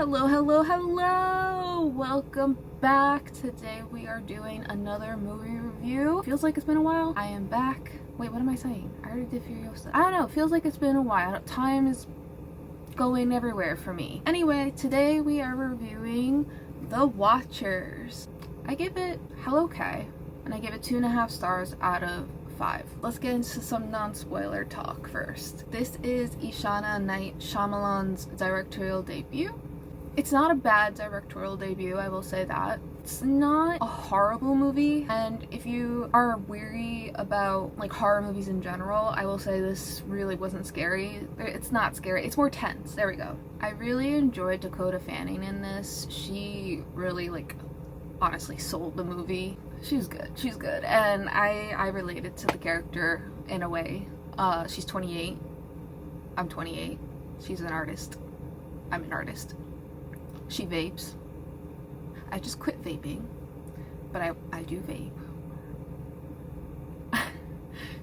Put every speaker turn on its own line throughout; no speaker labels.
Hello, hello, hello! Welcome back. Today we are doing another movie review. Feels like it's been a while. I am back. Wait, what am I saying? I already did Furiosa. I don't know. Feels like it's been a while. Time is going everywhere for me. Anyway, today we are reviewing The Watchers. I give it okay, and I give it 2.5 stars out of 5. Let's get into some non-spoiler talk first. This is Ishana Night Shyamalan's directorial debut. It's not a bad directorial debut, I will say that. It's not a horrible movie, and if you are weary about like horror movies in general, I will say this really wasn't scary. It's not scary, it's more tense. There we go. I really enjoyed Dakota Fanning in this. She really honestly sold the movie. She's good, and I related to the character in a way. She's 28. I'm 28. She's an artist. I'm an artist. She vapes. I just quit vaping, but I do vape.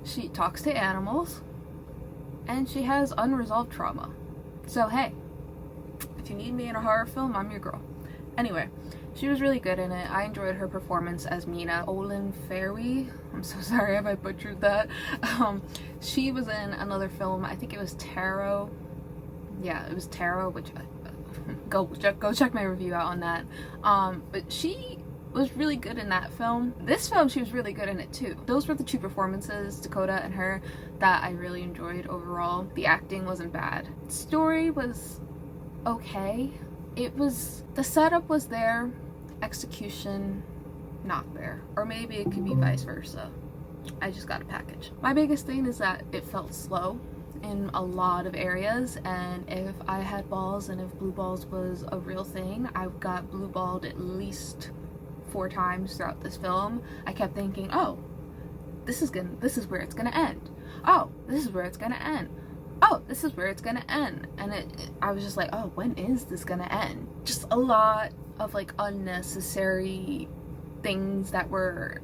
She talks to animals, and she has unresolved trauma. So hey, if you need me in a horror film, I'm your girl. Anyway, she was really good in it. I enjoyed her performance as Mina Olenferwi. I'm so sorry if I butchered that. She was in another film. I think it was Tarot. Yeah, it was Tarot, which go check my review out on that. But she was really good in that film. This film, she was really good in it too. Those were the two performances, Dakota and her, that I really enjoyed overall. The acting wasn't bad. Story was okay. The setup was there, execution not there. Or maybe it could be vice versa. I just got a package. My biggest thing is that it felt slow in a lot of areas, and if I had balls and if blue balls was a real thing, I got blue balled at least 4 times throughout this film. I kept thinking, oh, this is where it's gonna end. Oh, this is where it's gonna end. Oh, this is where it's gonna end. And I was just like, oh, when is this gonna end? Just a lot of unnecessary things that were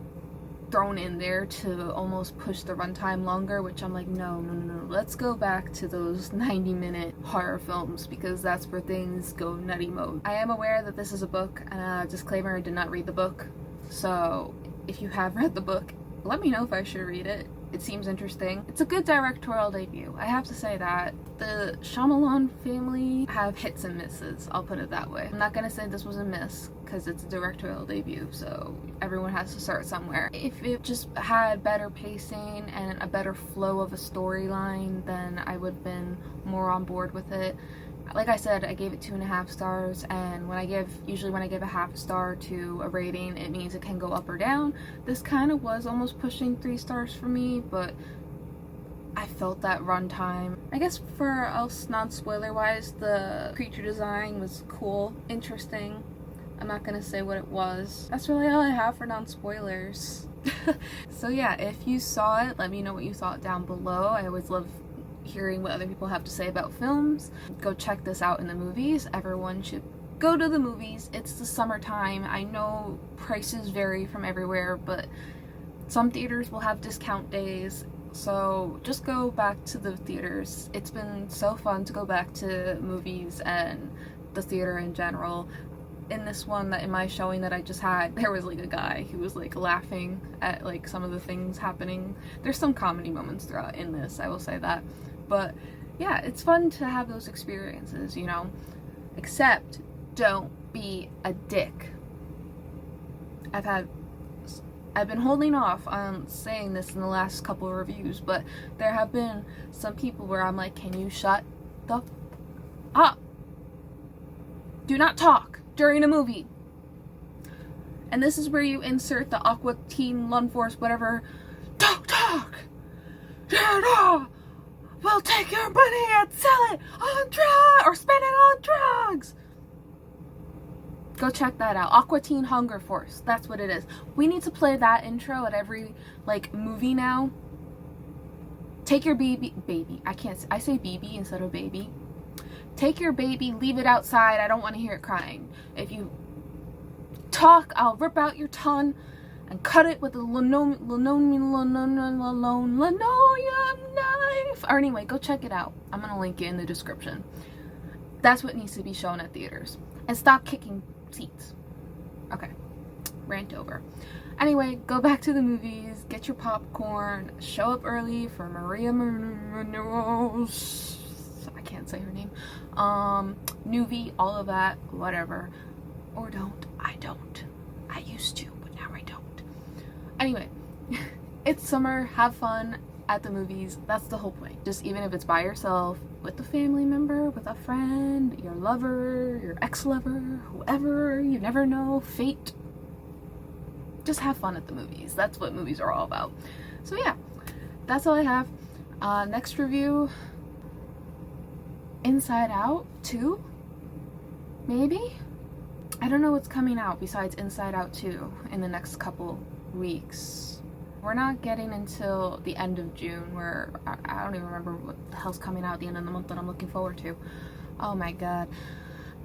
thrown in there to almost push the runtime longer, which I'm like, no, let's go back to those 90-minute horror films, because that's where things go nutty mode. I am aware that this is a book, and disclaimer, I did not read the book, so if you have read the book, let me know if I should read it. It seems interesting. It's a good directorial debut, I have to say that. The Shyamalan family have hits and misses, I'll put it that way. I'm not gonna say this was a miss, because it's a directorial debut, so everyone has to start somewhere. If it just had better pacing and a better flow of a storyline, then I would have been more on board with it. Like I said, I gave it 2.5 stars, and usually when I give a half star to a rating, it means it can go up or down. This kind of was almost pushing 3 stars for me, but I felt that runtime. I guess for else, non-spoiler wise, the creature design was cool, interesting. I'm not gonna say what it was. That's really all I have for non-spoilers. So yeah, if you saw it, let me know what you thought down below. I always love hearing what other people have to say about films. Go check this out in the movies. Everyone should go to the movies. It's the summertime. I know prices vary from everywhere, but some theaters will have discount days, so just go back to the theaters. It's been so fun to go back to movies and the theater in general. In this one, in my showing that I just had, there was a guy who was laughing at some of the things happening. There's some comedy moments throughout in this, I will say that. But yeah, it's fun to have those experiences, you know? Except don't be a dick. I've been holding off on saying this in the last couple of reviews, but there have been some people where I'm like, can you shut the up? Do not talk during a movie. And this is where you insert the Aqua Teen Lung Force, whatever. Don't talk! We'll take your money and sell it on drugs, or spend it on drugs! Go check that out. Aqua Teen Hunger Force. That's what it is. We need to play that intro at every movie now. Take your baby. I say baby instead of baby. Take your baby, leave it outside. I don't want to hear it crying. If you talk, I'll rip out your tongue and cut it with a linoleum knife. Or anyway, go check it out. I'm gonna link it in the description. That's what needs to be shown at theaters. And stop kicking seats. Okay, rant over. Anyway, go back to the movies, get your popcorn, show up early for Maria Menounos. I can't say her name. Nuvi, all of that, whatever. Or don't. I don't. I used to, but now I don't. Anyway, it's summer, have fun at the movies. That's the whole point. Just even if it's by yourself, with a family member, with a friend, your lover, your ex-lover, whoever, you never know, fate. Just have fun at the movies. That's what movies are all about. So yeah, that's all I have. Next review, Inside Out 2? Maybe? I don't know what's coming out besides Inside Out 2 in the next couple weeks. We're not getting until the end of June, where I don't even remember what the hell's coming out at the end of the month that I'm looking forward to. Oh my god.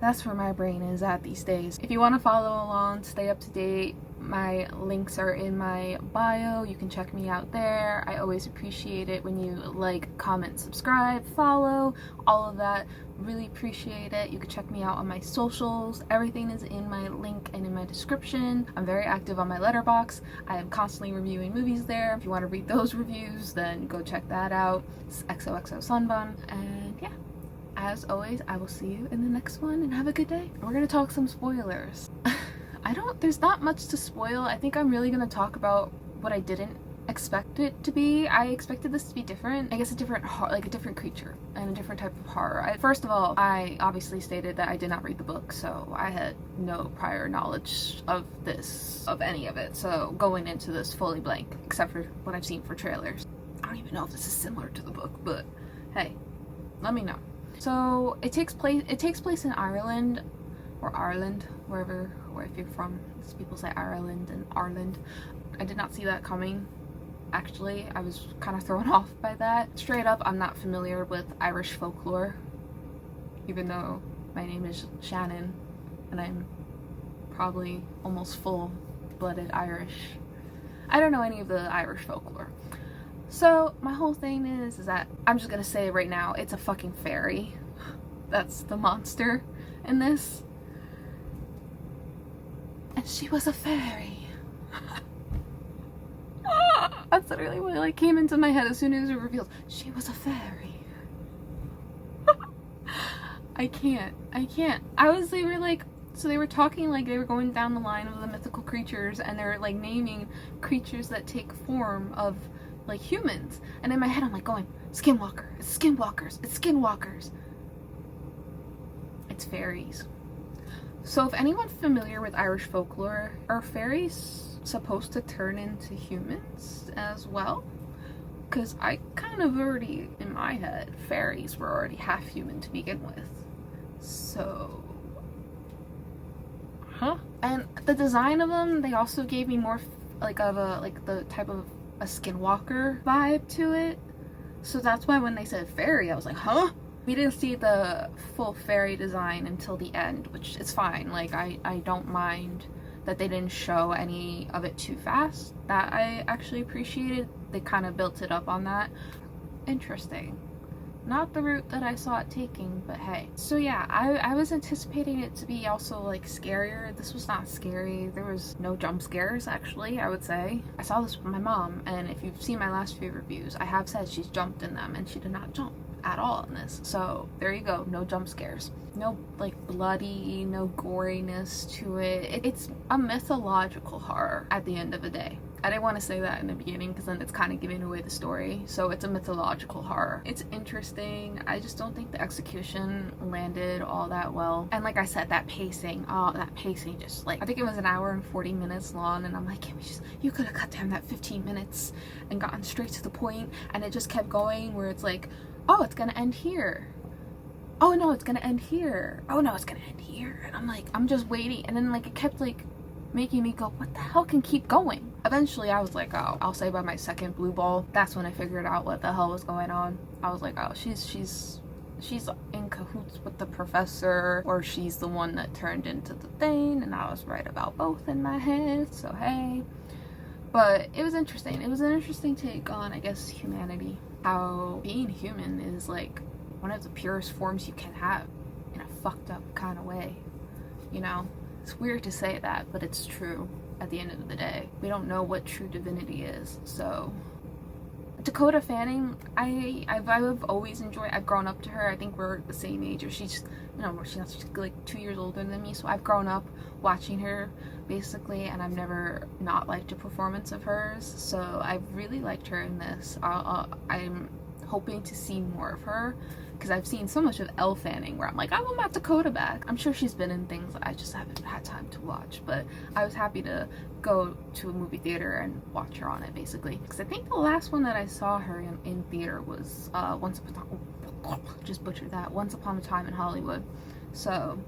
That's where my brain is at these days. If you want to follow along, stay up to date, my links are in my bio. You can check me out there. I always appreciate it when you like, comment, subscribe, follow, all of that. Really appreciate it. You can check me out on my socials. Everything is in my link and in my description. I'm very active on my letterboxd. I am constantly reviewing movies there. If you want to read those reviews, then go check that out. It's XOXO Sunbun. And yeah, as always, I will see you in the next one, and have a good day. We're gonna talk some spoilers. There's not much to spoil. I think I'm really gonna talk about what I didn't expect it to be. I expected this to be different. I guess a different creature and a different type of horror. First of all, I obviously stated that I did not read the book, so I had no prior knowledge of any of it. So going into this fully blank, except for what I've seen for trailers. I don't even know if this is similar to the book, but hey, let me know. So it takes place in Ireland, or Ireland, wherever if you're from. People say Ireland and Ireland. I did not see that coming. Actually, I was kind of thrown off by that. Straight up, I'm not familiar with Irish folklore, even though my name is Shannon and I'm probably almost full-blooded Irish. I don't know any of the Irish folklore. So my whole thing is that I'm just gonna say right now, it's a fucking fairy. That's the monster in this. And she was a fairy. That's literally what came into my head as soon as it was revealed. She was a fairy. I can't. So they were talking they were going down the line of the mythical creatures, and they're naming creatures that take form of humans. And in my head I'm going, skinwalker, it's skinwalkers, it's skinwalkers. It's fairies. So if anyone's familiar with Irish folklore, are fairies supposed to turn into humans as well? Because I kind of already, in my head, fairies were already half human to begin with. So... And the design of them, they also gave me more the type of a skinwalker vibe to it. So that's why when they said fairy, I was like, huh? We didn't see the full fairy design until the end, which is fine. I don't mind that they didn't show any of it too fast. That I actually appreciated. They kind of built it up on that. Interesting. Not the route that I saw it taking, but hey. So yeah, I was anticipating it to be also scarier. This was not scary. There was no jump scares, actually, I would say. I saw this with my mom, and if you've seen my last few reviews, I have said she's jumped in them, and she did not jump at all in this. So there you go, no jump scares. No bloody, no goriness to it. It's a mythological horror at the end of the day. I didn't want to say that in the beginning because then it's kind of giving away the story. So it's a mythological horror. It's interesting. I just don't think the execution landed all that well. And like I said, that pacing just I think it was an hour and 40 minutes long, and I'm like, you could have cut down that 15 minutes and gotten straight to the point, and it just kept going where it's oh, it's gonna end here. Oh no, it's gonna end here. Oh no, it's gonna end here. And I'm just waiting, and then it kept making me go, what the hell can keep going? Eventually I was oh, I'll say by my second blue ball, that's when I figured out what the hell was going on. I was oh, she's in cahoots with the professor, or she's the one that turned into the thing, and I was right about both in my head, so hey. But it was interesting. It was an interesting take on, I guess, humanity. How being human is one of the purest forms you can have in a fucked up kind of way, you know? It's weird to say that, but it's true at the end of the day. We don't know what true divinity is, so... Dakota Fanning, I've always enjoyed. I've grown up to her. I think we're the same age, or she's, you know, she's like 2 years older than me. So I've grown up watching her basically, and I've never not liked a performance of hers. So I've really liked her in this. I'm hoping to see more of her because I've seen so much of Elle Fanning where I'm like, I want my Dakota back. I'm sure she's been in things that I just haven't had time to watch, but I was happy to go to a movie theater and watch her on it basically, because I think the last one that I saw her in theater was Once Upon a Time in Hollywood. So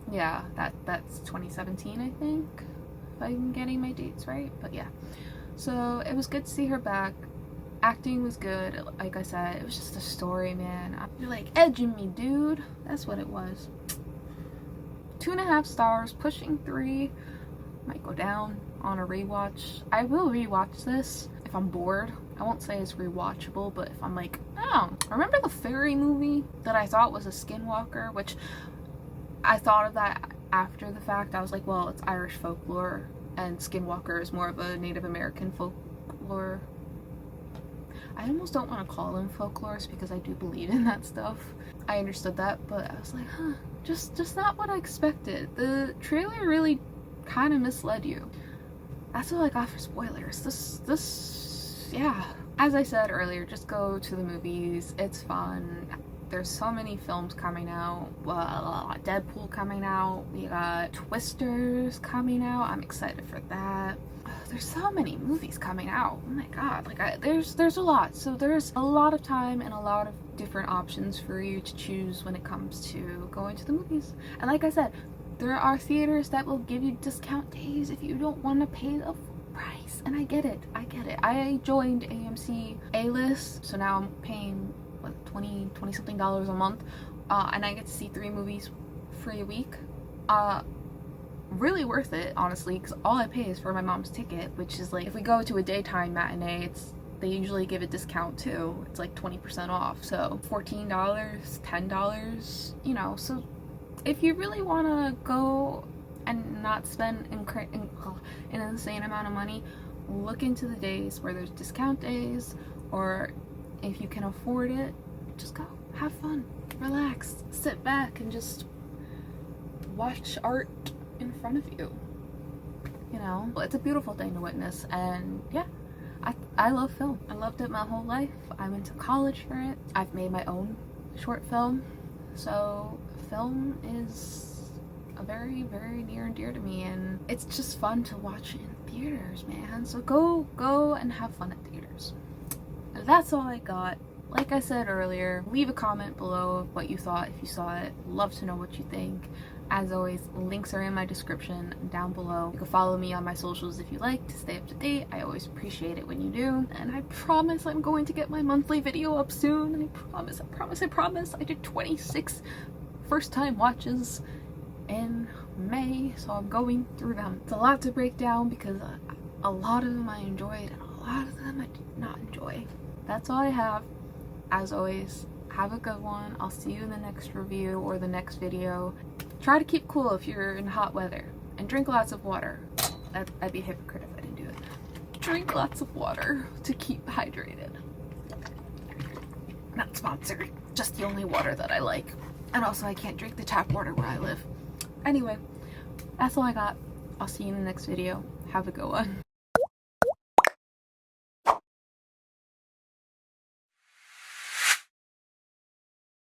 yeah, that's 2017, I think, if I'm getting my dates right. But yeah, so it was good to see her back. Acting was good. Like I said, it was just a story, man. You're like edging me, dude. That's what it was. 2.5 stars, pushing 3. Might go down on a rewatch. I will rewatch this if I'm bored. I won't say it's rewatchable, but if I'm like, oh, remember the fairy movie that I thought was a skinwalker, which I thought of that after the fact. I was like, well, it's Irish folklore and skinwalker is more of a Native American folklore. I almost don't want to call them folklorists because I do believe in that stuff. I understood that, but I was like, huh, just not what I expected. The trailer really kind of misled you. That's all I got for spoilers. This, yeah. As I said earlier, just go to the movies. It's fun. There's so many films coming out. Deadpool coming out. We got Twisters coming out. I'm excited for that. There's so many movies coming out. Oh my god, like there's a lot. So there's a lot of time and a lot of different options for you to choose when it comes to going to the movies. And like I said, there are theaters that will give you discount days if you don't want to pay the full price. And I get it. I joined AMC A-List, so now I'm paying what, $20 something a month, and I get to see 3 movies free a week. Really worth it, honestly, because all I pay is for my mom's ticket, which is like, if we go to a daytime matinee, they usually give a discount too. It's like 20% off, so $14, $10, you know. So if you really want to go and not spend an insane amount of money, look into the days where there's discount days, or if you can afford it, just go, have fun, relax, sit back and just watch art in front of you. You know, it's a beautiful thing to witness. And yeah, I love film. I loved it my whole life. I went to college for it. I've made my own short film, so film is a very, very near and dear to me, and it's just fun to watch in theaters, man. So go and have fun at theaters. That's all I got. Like I said earlier, leave a comment below of what you thought if you saw it. Love to know what you think. As always, links are in my description down below. You can follow me on my socials if you like to stay up to date. I always appreciate it when you do. And I promise I'm going to get my monthly video up soon. I promise. I did 26 first time watches in May, so I'm going through them. It's a lot to break down because a lot of them I enjoyed and a lot of them I did not enjoy. That's all I have. As always, have a good one. I'll see you in the next review or the next video. Try to keep cool if you're in hot weather, and drink lots of water. I'd be a hypocrite if I didn't do it. Drink lots of water to keep hydrated. Not sponsored, just the only water that I like. And also I can't drink the tap water where I live. Anyway, that's all I got. I'll see you in the next video. Have a good one.